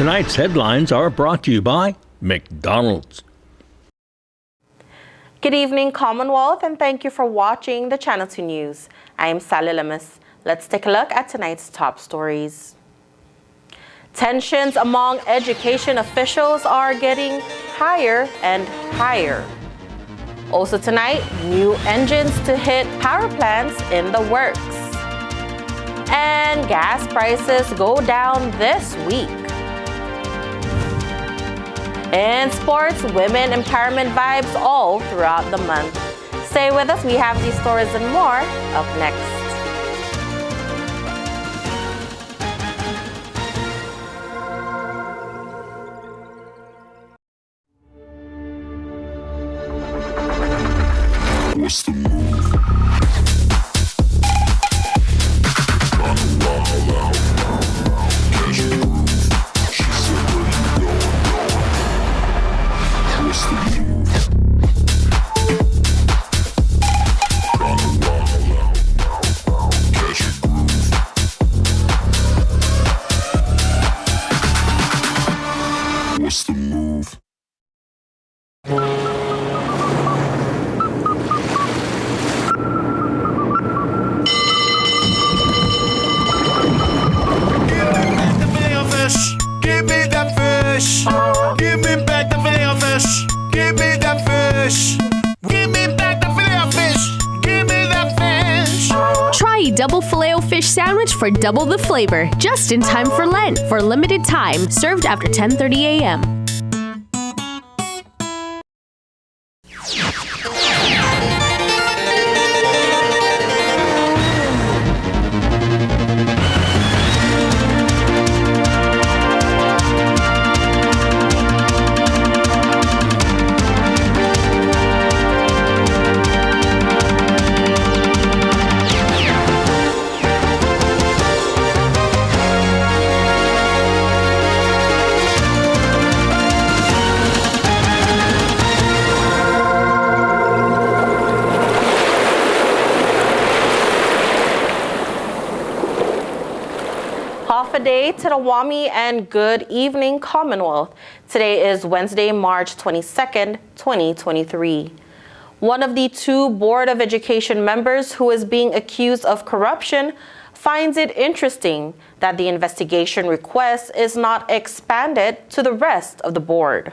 Tonight's headlines are brought to you by McDonald's. Good evening, Commonwealth, and thank you for watching the Channel 2 News. I am Sally Lemus. Let's take a look at tonight's top stories. Tensions among education officials are getting higher and higher. Also tonight, new engines to hit power plants in the works. And gas prices go down this week. In sports, women empowerment vibes all throughout the month. Stay with us, we have these stories and more up next. What's the move? What's the move? Give me that fish. Give me back the filet of fish. Give me that fish. Give me back the filet of fish. Give me that fish. Try a double Filet-O-Fish sandwich for double the flavor, just in time for Lent. For a limited time, served after 10:30 a.m. Half a day to the WAMI and good evening, Commonwealth. Today is Wednesday, March 22nd, 2023. One of the two Board of Education members who is being accused of corruption finds it interesting that the investigation request is not expanded to the rest of the board.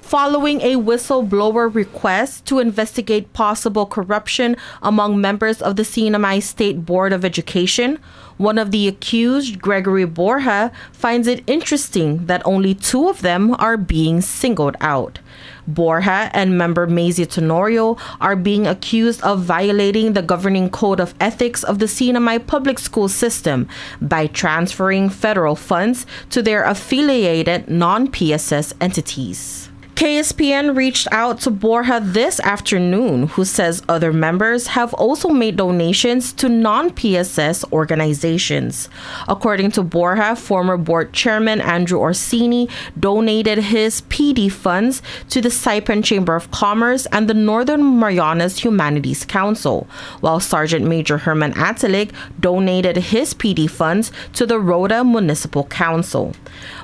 Following a whistleblower request to investigate possible corruption among members of the CNMI State Board of Education, one of the accused, Gregory Borja, finds it interesting that only two of them are being singled out. Borja and member Mazie Tenorio are being accused of violating the governing code of ethics of the CNMI public school system by transferring federal funds to their affiliated non-PSS entities. KSPN reached out to Borja this afternoon, who says other members have also made donations to non-PSS organizations. According to Borja, former board chairman Andrew Orsini donated his PD funds to the Saipan Chamber of Commerce and the Northern Marianas Humanities Council, while Sergeant Major Herman Atelig donated his PD funds to the Rhoda Municipal Council.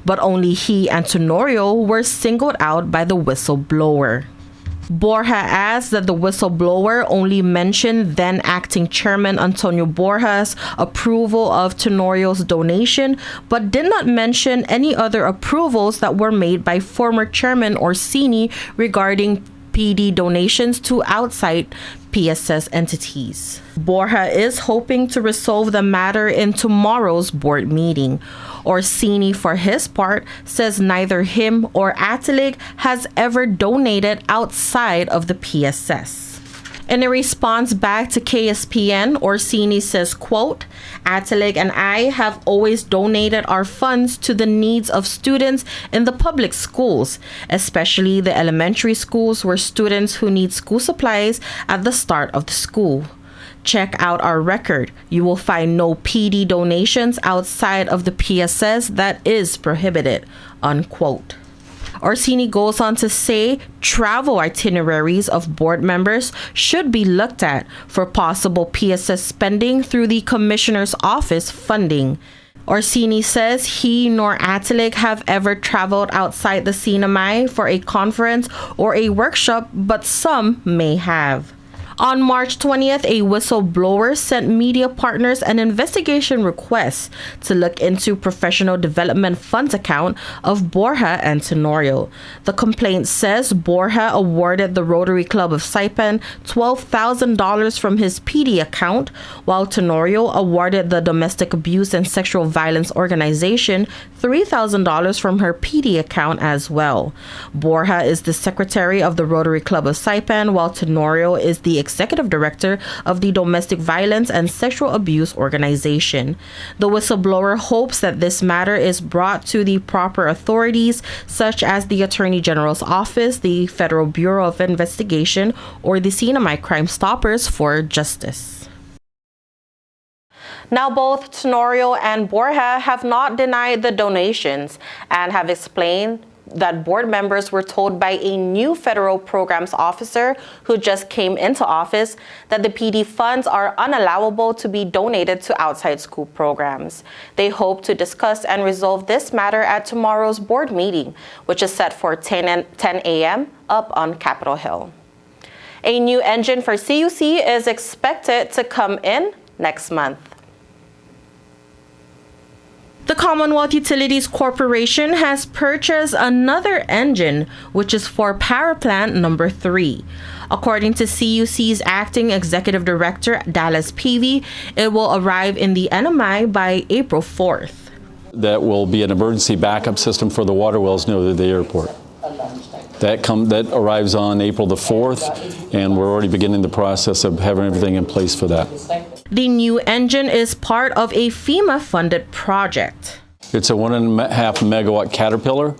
But only he and Tenorio were singled out by the whistleblower. Borja adds that the whistleblower only mentioned then acting chairman Antonio Borja's approval of Tenorio's donation, but did not mention any other approvals that were made by former chairman Orsini regarding PD donations to outside PSS entities. Borja is hoping to resolve the matter in tomorrow's board meeting. Orsini, for his part, says neither him or Atelig has ever donated outside of the PSS. In a response back to KSPN, Orsini says, quote, Atelig and I have always donated our funds to the needs of students in the public schools, especially the elementary schools where students who need school supplies at the start of the school. Check out our record. You will find no PD donations outside of the PSS that is prohibited, unquote. Orsini goes on to say travel itineraries of board members should be looked at for possible PSS spending through the Commissioner's Office funding. Orsini says he nor Attilik have ever traveled outside the CNMI for a conference or a workshop, but some may have. On March 20th, a whistleblower sent media partners an investigation request to look into professional development funds account of Borja and Tenorio. The complaint says Borja awarded the Rotary Club of Saipan $12,000 from his PD account, while Tenorio awarded the Domestic Abuse and Sexual Violence Organization $3,000 from her PD account as well. Borja is the secretary of the Rotary Club of Saipan, while Tenorio is the executive director of the Domestic Violence and Sexual Abuse Organization. The whistleblower hopes that this matter is brought to the proper authorities, such as the Attorney General's Office, the Federal Bureau of Investigation, or the CNMI Crime Stoppers for justice. Now, both Tenorio and Borja have not denied the donations and have explained that board members were told by a new federal programs officer who just came into office that the PD funds are unallowable to be donated to outside school programs. They hope to discuss and resolve this matter at tomorrow's board meeting, which is set for 10 a.m. up on Capitol Hill. A new engine for CUC is expected to come in next month. The Commonwealth Utilities Corporation has purchased another engine, which is for power plant number 3. According to CUC's acting executive director, Dallas Peavy, it will arrive in the NMI by April 4th. That will be an emergency backup system for the water wells near the airport. That arrives on April the 4th, and we're already beginning the process of having everything in place for that. The new engine is part of a FEMA-funded project. It's a 1.5 megawatt Caterpillar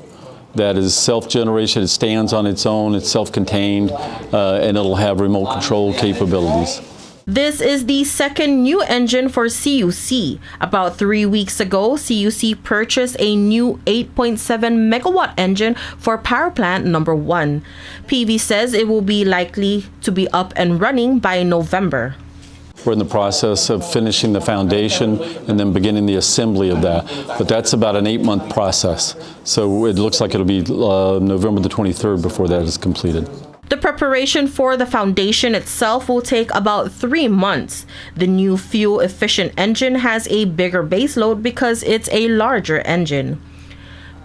that is self-generation. It stands on its own, it's self-contained, and it'll have remote control capabilities. This is the second new engine for CUC. About 3 weeks ago, CUC purchased a new 8.7 megawatt engine for power plant number 1. PV says it will be likely to be up and running by November. We're in the process of finishing the foundation and then beginning the assembly of that. But that's about an 8-month process. So it looks like it'll be November the 23rd before that is completed. The preparation for the foundation itself will take about 3 months. The new fuel-efficient engine has a bigger base load because it's a larger engine.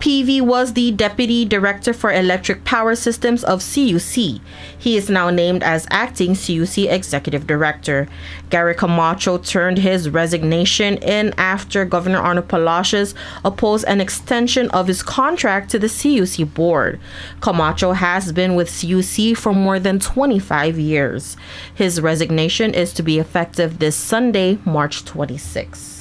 PV was the Deputy Director for Electric Power Systems of CUC. He is now named as Acting CUC Executive Director. Gary Camacho turned his resignation in after Governor Arnold Palacios opposed an extension of his contract to the CUC board. Camacho has been with CUC for more than 25 years. His resignation is to be effective this Sunday, March 26.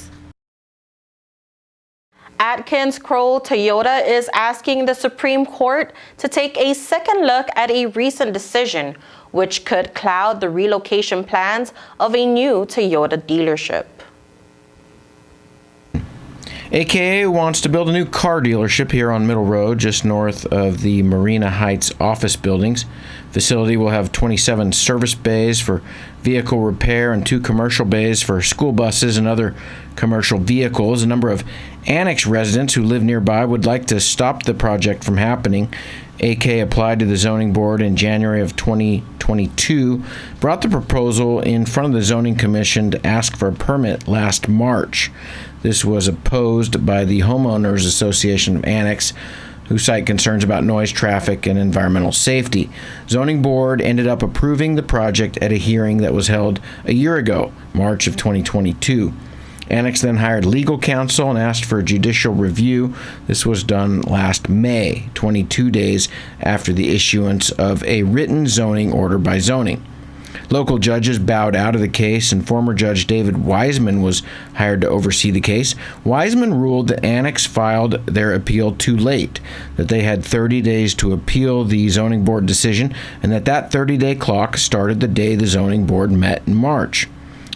Atkins Kroll Toyota is asking the Supreme Court to take a second look at a recent decision which could cloud the relocation plans of a new Toyota dealership. AKA wants to build a new car dealership here on Middle Road, just north of the Marina Heights office buildings. Facility will have 27 service bays for vehicle repair and 2 commercial bays for school buses and other commercial vehicles. A number of Annex residents who live nearby would like to stop the project from happening. AK applied to the zoning board in January of 2022, brought the proposal in front of the zoning commission to ask for a permit last March. This was opposed by the Homeowners Association of Annex, who cite concerns about noise, traffic, and environmental safety. Zoning board ended up approving the project at a hearing that was held a year ago, March of 2022. Annex then hired legal counsel and asked for a judicial review. This was done last May, 22 days after the issuance of a written zoning order by zoning. Local judges bowed out of the case, and former Judge David Wiseman was hired to oversee the case. Wiseman ruled that Annex filed their appeal too late, that they had 30 days to appeal the zoning board decision, and that 30-day clock started the day the zoning board met in March.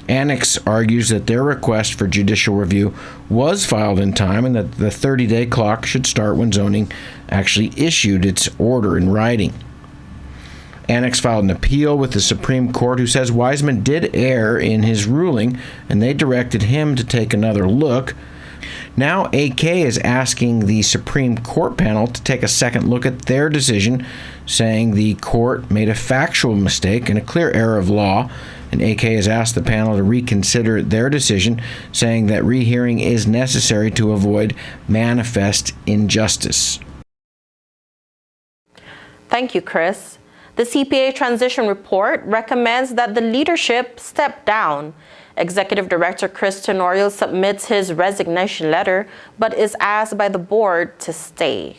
Annex argues that their request for judicial review was filed in time and that the 30-day clock should start when zoning actually issued its order in writing. Annex filed an appeal with the Supreme Court, who says Wiseman did err in his ruling, and they directed him to take another look. Now AK is asking the Supreme Court panel to take a second look at their decision, saying the court made a factual mistake and a clear error of law. And AK has asked the panel to reconsider their decision, saying that rehearing is necessary to avoid manifest injustice. Thank you, Chris. The CPA Transition Report recommends that the leadership step down. Executive Director Chris Tenorio submits his resignation letter, but is asked by the board to stay.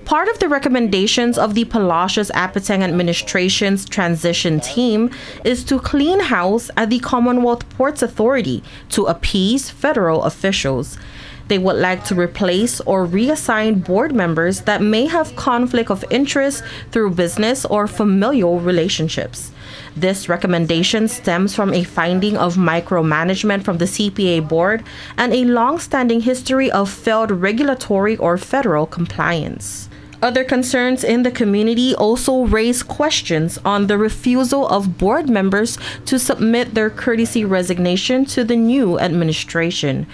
Part of the recommendations of the Palacios Apateng administration's transition team is to clean house at the Commonwealth Ports Authority to appease federal officials. They would like to replace or reassign board members that may have conflict of interest through business or familial relationships. This recommendation stems from a finding of micromanagement from the CPA board and a long-standing history of failed regulatory or federal compliance. Other concerns in the community also raise questions on the refusal of board members to submit their courtesy resignation to the new administration.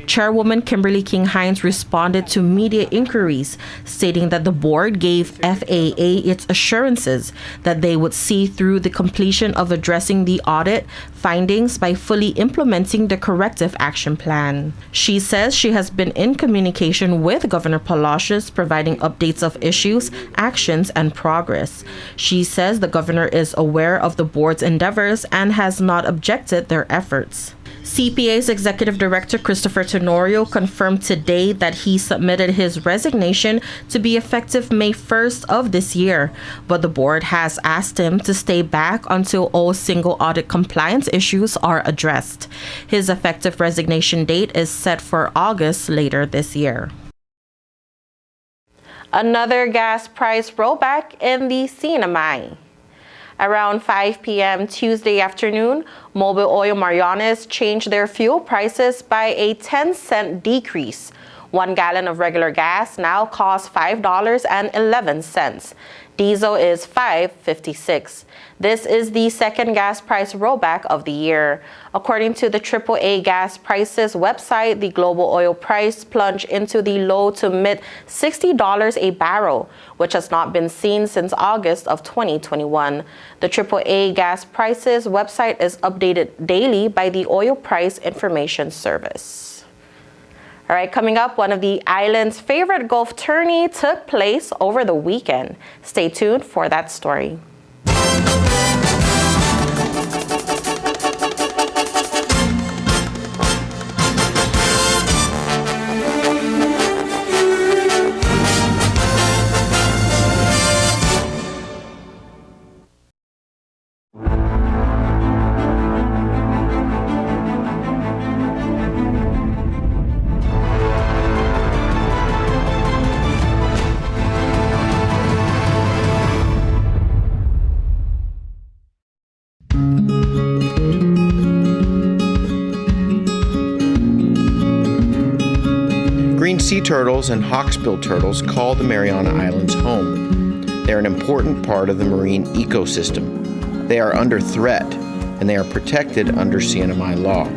Chairwoman Kimberly King-Hines responded to media inquiries, stating that the board gave FAA its assurances that they would see through the completion of addressing the audit findings by fully implementing the corrective action plan. She says she has been in communication with Governor Palacios, providing updates of issues, actions, and progress. She says the governor is aware of the board's endeavors and has not objected their efforts. CPA's Executive Director Christopher Tenorio confirmed today that he submitted his resignation to be effective May 1st of this year, but the board has asked him to stay back until all single audit compliance issues are addressed. His effective resignation date is set for August later this year. Another gas price rollback in the CNMI. Around 5 p.m. Tuesday afternoon, Mobil Oil Marianas changed their fuel prices by a 10-cent decrease. 1 gallon of regular gas now costs $5.11. Diesel is $5.56. This is the second gas price rollback of the year. According to the AAA gas prices website, the global oil price plunged into the low to mid $60 a barrel, which has not been seen since August of 2021. The AAA gas prices website is updated daily by the Oil Price Information Service. All right, coming up, one of the island's favorite golf tourney took place over the weekend. Stay tuned for that story. Sea turtles and hawksbill turtles call the Mariana Islands home. They are an important part of the marine ecosystem. They are under threat, and they are protected under CNMI law.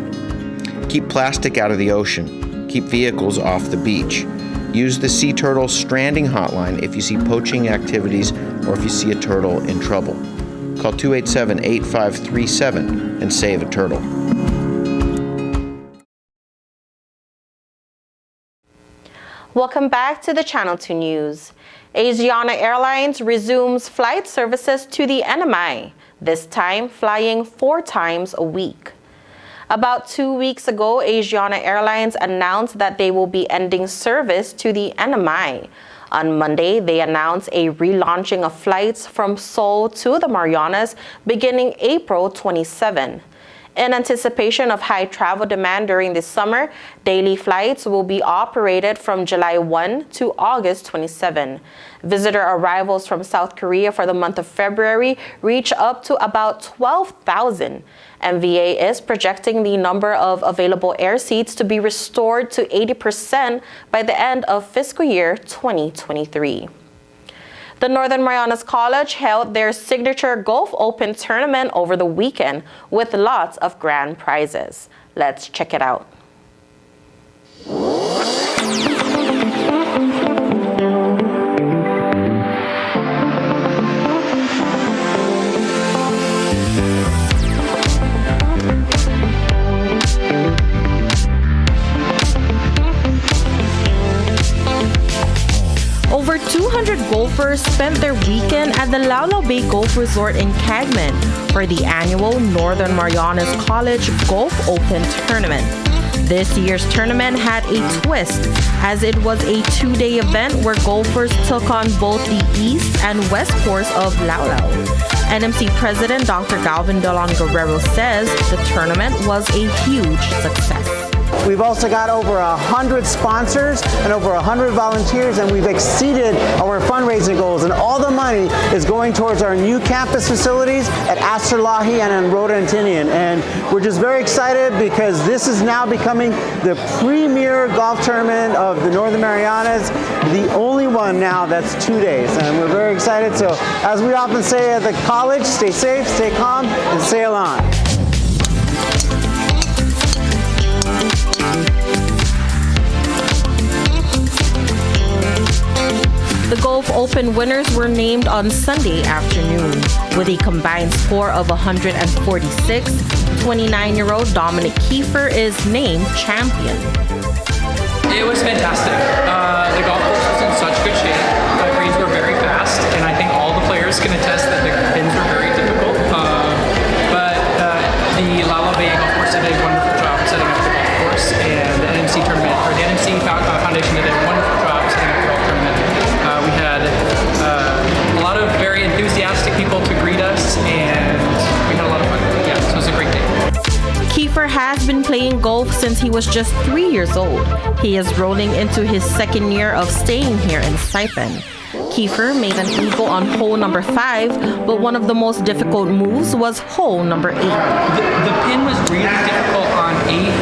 Keep plastic out of the ocean. Keep vehicles off the beach. Use the sea turtle stranding hotline if you see poaching activities or if you see a turtle in trouble. Call 287-8537 and save a turtle. Welcome back to the Channel 2 News. Asiana Airlines resumes flight services to the NMI, this time flying 4 times a week. About 2 weeks ago, Asiana Airlines announced that they will be ending service to the NMI. On Monday, they announced a relaunching of flights from Seoul to the Marianas beginning April 27. In anticipation of high travel demand during this summer, daily flights will be operated from July 1 to August 27. Visitor arrivals from South Korea for the month of February reach up to about 12,000. MVA is projecting the number of available air seats to be restored to 80% by the end of fiscal year 2023. The Northern Marianas College held their signature Golf Open tournament over the weekend with lots of grand prizes. Let's check it out. Over 200 golfers spent their weekend at the Laulau Bay Golf Resort in Cagman for the annual Northern Marianas College Golf Open Tournament. This year's tournament had a twist, as it was a two-day event where golfers took on both the east and west course of Laulau. NMC President Dr. Galvin Delon Guerrero says the tournament was a huge success. We've also got over 100 sponsors and over 100 volunteers, and we've exceeded our fundraising goals, and all the money is going towards our new campus facilities at Asterlahi and in Rhoda and Tinian. And we're just very excited because this is now becoming the premier golf tournament of the Northern Marianas, the only one now that's 2 days, and we're very excited. So as we often say at the college, stay safe, stay calm, and sail on. The Golf Open winners were named on Sunday afternoon. With a combined score of 146, 29-year-old Dominic Kiefer is named champion. It was fantastic. The golf course was in such good shape. The greens were very fast, and I think all the players can attest that the pins were very difficult. But the Laulau Bay Golf Course did a wonderful job setting up the golf course, and the NMC tournament, or the NMC Foundation did a wonderful job setting up the golf tournament. We had a lot of very enthusiastic people to greet us, and we had a lot of fun. Yeah, so it was a great day. Kiefer has been playing golf since he was just 3 years old. He is rolling into his second year of staying here in Saipan. Kiefer made an eagle on hole number 5, but one of the most difficult moves was hole number 8. The pin was really difficult on 8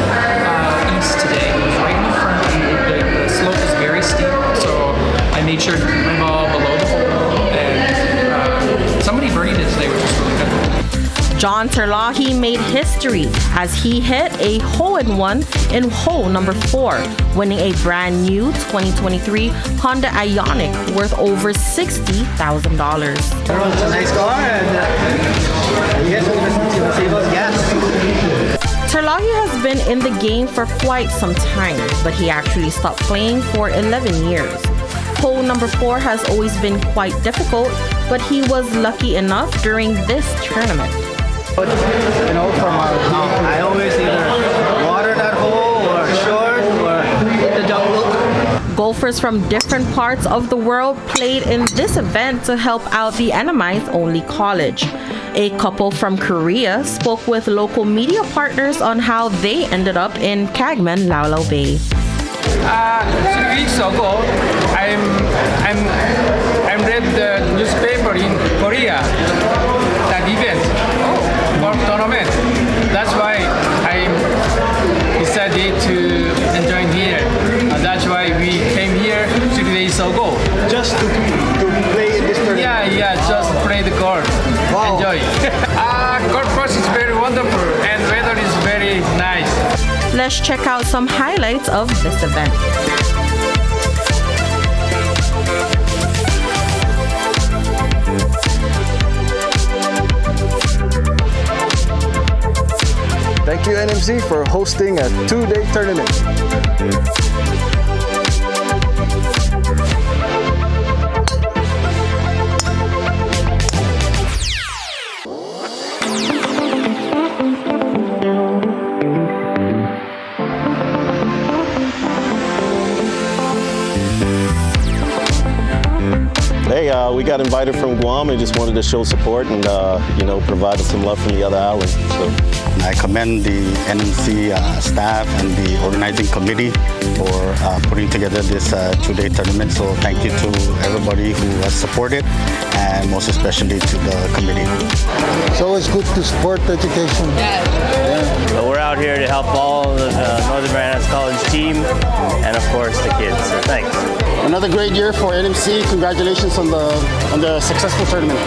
east today. It was right in the front, and the slope was very steep, so I made sure to put my ball below the hole, and somebody birdied it today, which was really good. John Terlahi made history as he hit a hole-in-one in hole number 4, winning a brand new 2023 Honda Ioniq worth over $60,000. Nice car, and yes, we'll save us gas. Terlahi has been in the game for quite some time, but he actually stopped playing for 11 years. Hole number 4 has always been quite difficult, but he was lucky enough during this tournament. You know, from I always either water that hole or short or hit the jungle. Golfers from different parts of the world played in this event to help out the Annamite-only college. A couple from Korea spoke with local media partners on how they ended up in Cagman, Laulau Bay. 3 weeks ago, I read the newspaper in Korea, that event, golf tournament. That's why I decided to join here. That's why we came here 6 days ago. Just to play in this tournament? Yeah, just play the golf. Wow. Enjoy. Golf course is very wonderful and weather is very nice. Let's check out some highlights of this event. Thank you, NMC, for hosting a 2-day tournament. Hey, we got invited from Guam and just wanted to show support and, provide some love from the other island. So. I commend the NMC staff and the organizing committee for putting together this 2-day tournament. So thank you to everybody who has supported and most especially to the committee. It's always good to support education. So we're out here to help all the Northern Marianas College team and of course the kids. So thanks. Another great year for NMC. Congratulations on the successful tournament.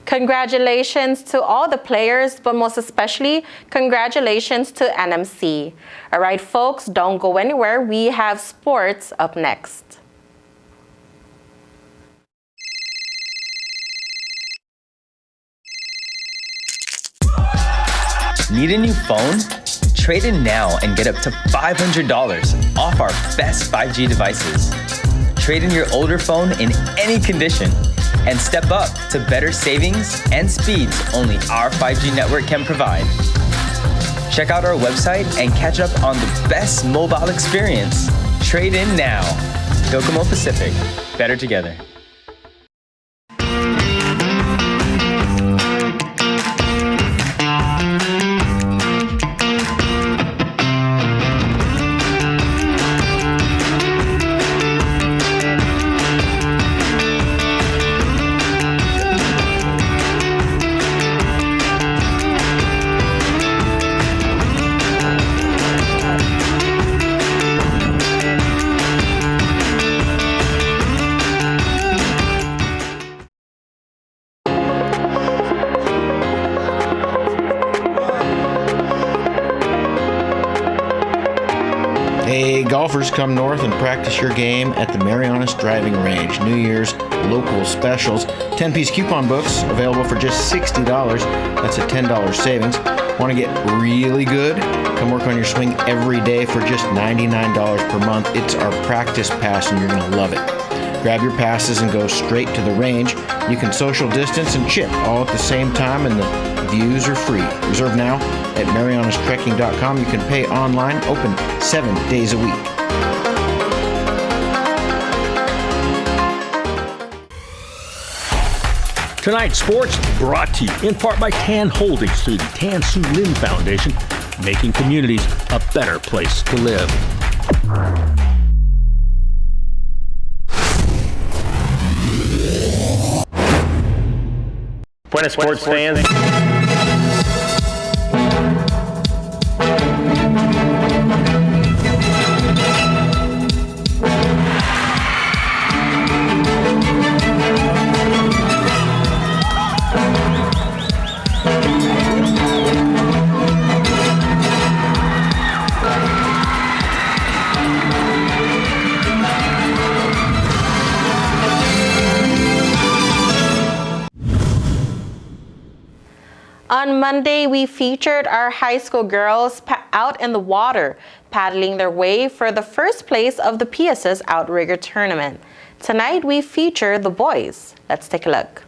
Congratulations to all the players, but most especially, congratulations to NMC. All right, folks, don't go anywhere. We have sports up next. Need a new phone? Trade in now and get up to $500 off our best 5G devices. Trade in your older phone in any condition and step up to better savings and speeds only our 5G network can provide. Check out our website and catch up on the best mobile experience. Trade in now. Docomo Pacific. Better together. Hey, golfers, come north and practice your game at the Marianas Driving Range. New Year's local specials. 10-piece coupon books available for just $60. That's a $10 savings. Want to get really good? Come work on your swing every day for just $99 per month. It's our practice pass and you're going to love it. Grab your passes and go straight to the range. You can social distance and chip all at the same time, and the views are free. Reserve now at marianastrekking.com. You can pay online, open 7 days a week. Tonight's sports brought to you in part by Tan Holdings through the Tan Su Lin Foundation, making communities a better place to live. Buenas sports fans. On Monday, we featured our high school girls out in the water, paddling their way for the first place of the PSS Outrigger Tournament. Tonight, we feature the boys. Let's take a look.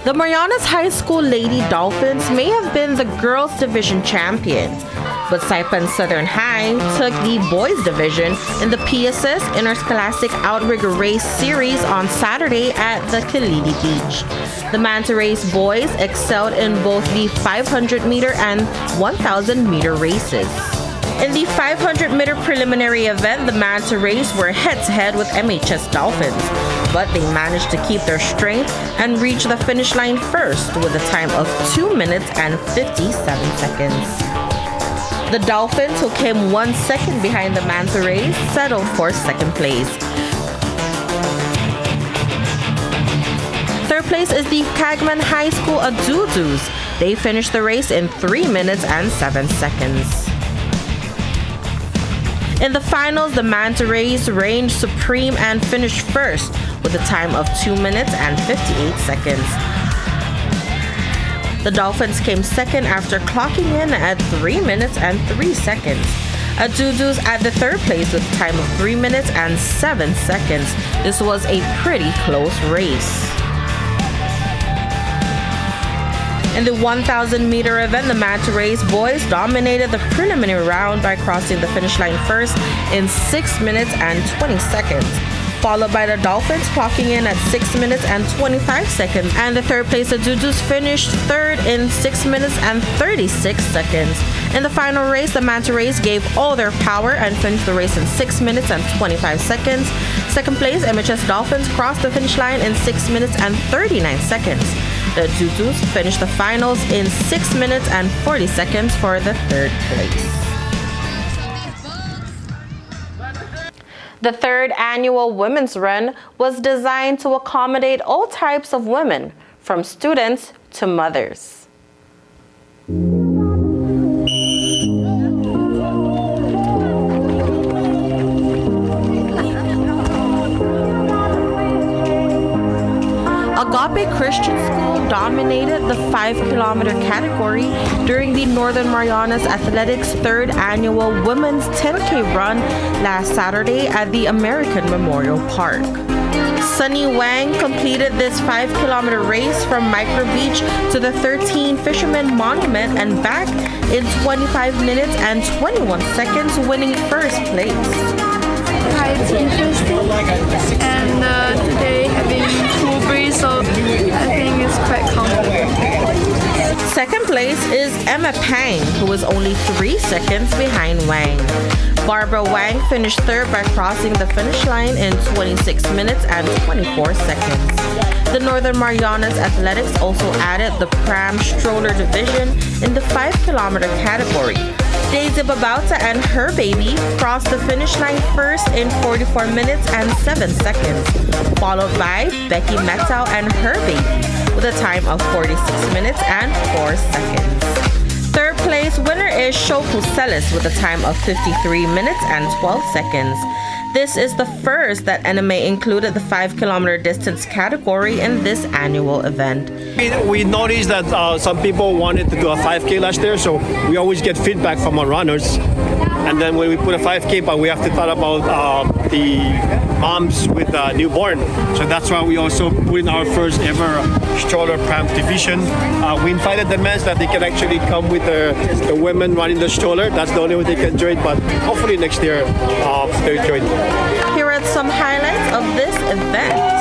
The Marianas High School Lady Dolphins may have been the girls' division champions, but Saipan Southern High took the boys' division in the PSS Interscholastic Outrigger Race Series on Saturday at the Kalidi Beach. The Manta Race boys excelled in both the 500-meter and 1,000-meter races. In the 500-meter preliminary event, the Manta Race were head-to-head with MHS Dolphins, but they managed to keep their strength and reach the finish line first with a time of 2 minutes and 57 seconds. The Dolphins, who came 1 second behind the Manta Rays, settled for second place. Third place is the Cagman High School Adudus. They finished the race in 3 minutes and 7 seconds. In the finals, the Manta Rays reigned supreme and finished first with a time of 2 minutes and 58 seconds. The Dolphins came second after clocking in at 3 minutes and 3 seconds. Adudus at the third place with a time of 3 minutes and 7 seconds. This was a pretty close race. In the 1,000-meter event, the Manta Rays boys dominated the preliminary round by crossing the finish line first in 6 minutes and 20 seconds. followed by the Dolphins clocking in at 6 minutes and 25 seconds. And the third place, the Zoozos finished third in 6 minutes and 36 seconds. In the final race, the Manta Rays gave all their power and finished the race in 6 minutes and 25 seconds. Second place, MHS Dolphins crossed the finish line in 6 minutes and 39 seconds. The Zoozos finished the finals in 6 minutes and 40 seconds for the third place. The third annual Women's Run was designed to accommodate all types of women, from students to mothers. Agape Christian School dominated the 5-kilometer category during the Northern Marianas Athletics' third annual Women's 10K run last Saturday at the American Memorial Park. Sunny Wang completed this 5-kilometer race from Micro Beach to the 13 Fisherman Monument and back in 25 minutes and 21 seconds, winning first place. Hi, it's interesting, and today having cool breeze, so I think it's quite comfortable. Second place is Emma Pang, who was only 3 seconds behind Wang. Barbara Wang finished third by crossing the finish line in 26 minutes and 24 seconds. The Northern Marianas Athletics also added the pram stroller division in the 5-kilometer category. Daisy Babauta and her baby crossed the finish line first in 44 minutes and 7 seconds, followed by Becky Metzow and her baby with a time of 46 minutes and 4 seconds. Third place winner is Shoku Celis with a time of 53 minutes and 12 seconds. This is the first that NMA included the 5-kilometer distance category in this annual event. We noticed that some people wanted to do a 5K last year, so we always get feedback from our runners. And then when we put a 5K, but we have to thought about the moms with a newborn. So that's why we also put in our first ever stroller pram division. We invited the men that they can actually come with the women running the stroller. That's the only way they can join, but hopefully next year they'll join. Here are some highlights of this event.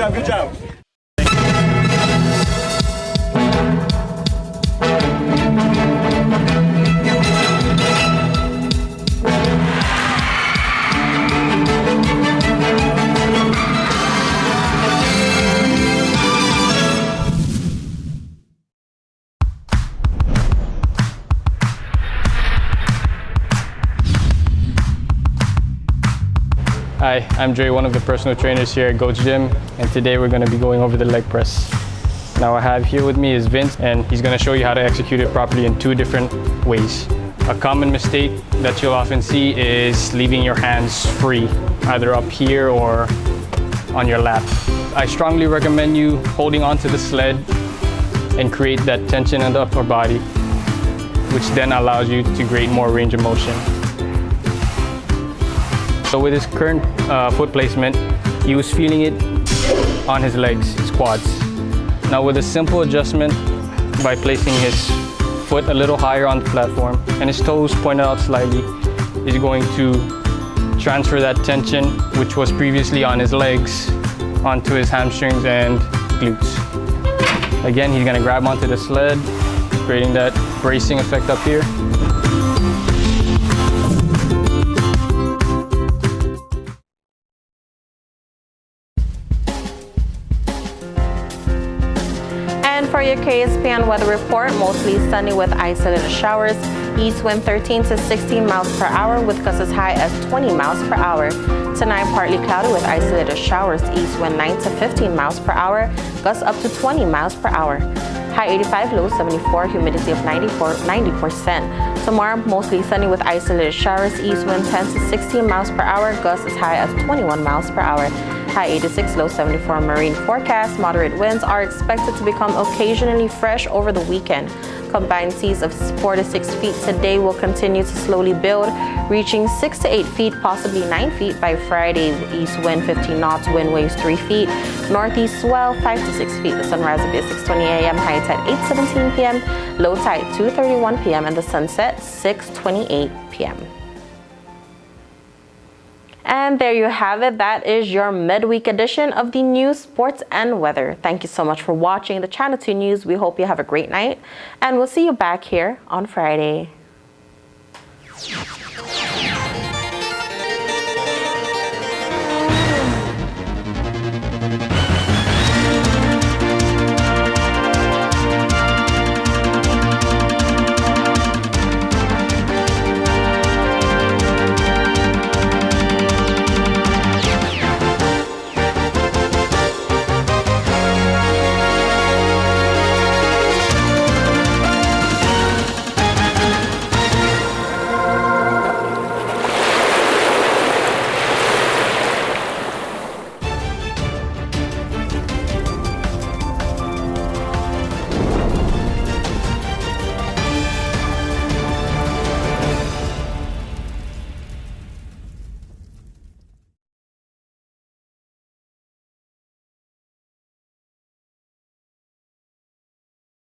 Good job. Hi, I'm Dre, one of the personal trainers here at Goat's Gym, and today we're going to be going over the leg press. Now I have here with me is Vince, and he's going to show you how to execute it properly in 2 different ways. A common mistake that you'll often see is leaving your hands free, either up here or on your lap. I strongly recommend you holding onto the sled and create that tension in the upper body, which then allows you to create more range of motion. So with his current foot placement, he was feeling it on his legs, his quads. Now with a simple adjustment by placing his foot a little higher on the platform and his toes pointed out slightly, he's going to transfer that tension, which was previously on his legs, onto his hamstrings and glutes. Again, he's going to grab onto the sled, creating that bracing effect up here. And for your KSPN weather report, mostly sunny with isolated showers. East wind 13 to 16 miles per hour with gusts as high as 20 miles per hour. Tonight, partly cloudy with isolated showers. East wind 9 to 15 miles per hour, gusts up to 20 miles per hour. High 85, low 74, humidity of 90%. Tomorrow, mostly sunny with isolated showers. East wind 10 to 16 miles per hour, gusts as high as 21 miles per hour. High 86, low 74 marine forecast. Moderate winds are expected to become occasionally fresh over the weekend. Combined seas of 4 to 6 feet today will continue to slowly build, reaching 6 to 8 feet, possibly 9 feet by Friday. East wind 15 knots, wind waves 3 feet. Northeast swell 5 to 6 feet. The sunrise will be at 6:20 a.m., high tide 8:17 p.m., low tide 2:31 p.m., and the sunset 6:28 p.m. And there you have it. That is your midweek edition of the news, sports, and weather. Thank you so much for watching the Channel 2 News. We hope you have a great night, and we'll see you back here on Friday.